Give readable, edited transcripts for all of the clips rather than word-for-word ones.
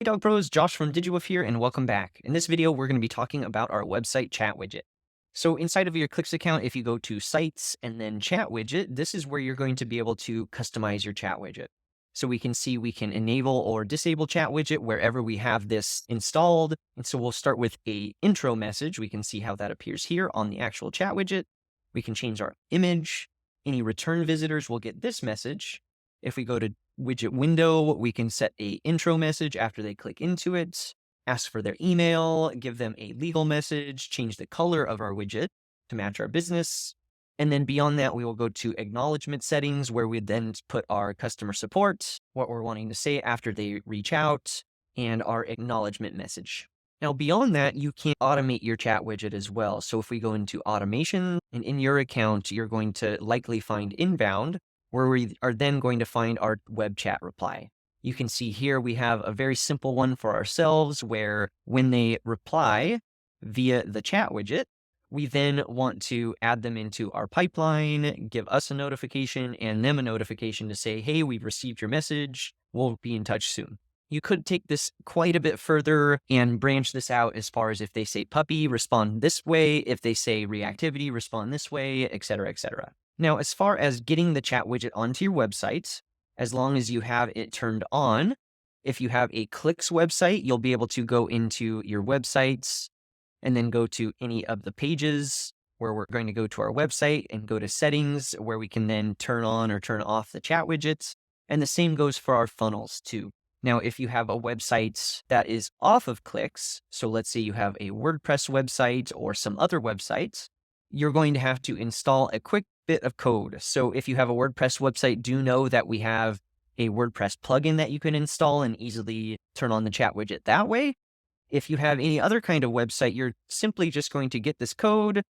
Hey Dog Bros, Josh from DigiWolf here, and welcome back. In this video, we're going to be talking about our website chat widget. So inside of your Clicks account, if you go to Sites and then Chat Widget, this is where you're going to be able to customize your chat widget. So we can see we can enable or disable chat widget wherever we have this installed. And so we'll start with a intro message. We can see how that appears here on the actual chat widget. We can change our image. Any return visitors will get this message. If we go to widget window, we can set a intro message after they click into it, ask for their email, give them a legal message, change the color of our widget to match our business. And then beyond that, we will go to acknowledgement settings where we then put our customer support, what we're wanting to say after they reach out, and our acknowledgement message. Now, beyond that, you can automate your chat widget as well. So if we go into automation and in your account, you're going to likely find inbound, where we are then going to find our web chat reply. You can see here we have a very simple one for ourselves where when they reply via the chat widget, we then want to add them into our pipeline, give us a notification and them a notification to say, hey, we've received your message. We'll be in touch soon. You could take this quite a bit further and branch this out as far as if they say puppy, respond this way. If they say reactivity, respond this way, et cetera, et cetera. Now, as far as getting the chat widget onto your website, as long as you have it turned on, if you have a Clicks website, you'll be able to go into your websites and then go to any of the pages where we're going to go to our website and go to settings where we can then turn on or turn off the chat widgets. And the same goes for our funnels too. Now, if you have a website that is off of Clicks, so let's say you have a WordPress website or some other websites, you're going to have to install a quick bit of code. So if you have a WordPress website, do know that we have a WordPress plugin that you can install and easily turn on the chat widget that way. If you have any other kind of website, you're simply just going to get this code.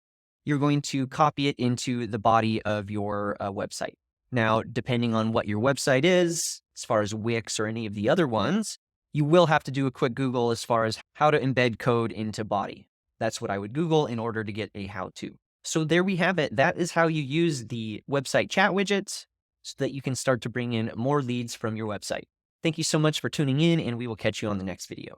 You're going to copy it into the body of your website. Now, depending on what your website is, as far as Wix or any of the other ones, you will have to do a quick Google as far as how to embed code into body. That's what I would Google in order to get a how-to. So there we have it. That is how you use the website chat widget so that you can start to bring in more leads from your website. Thank you so much for tuning in, and we will catch you on the next video.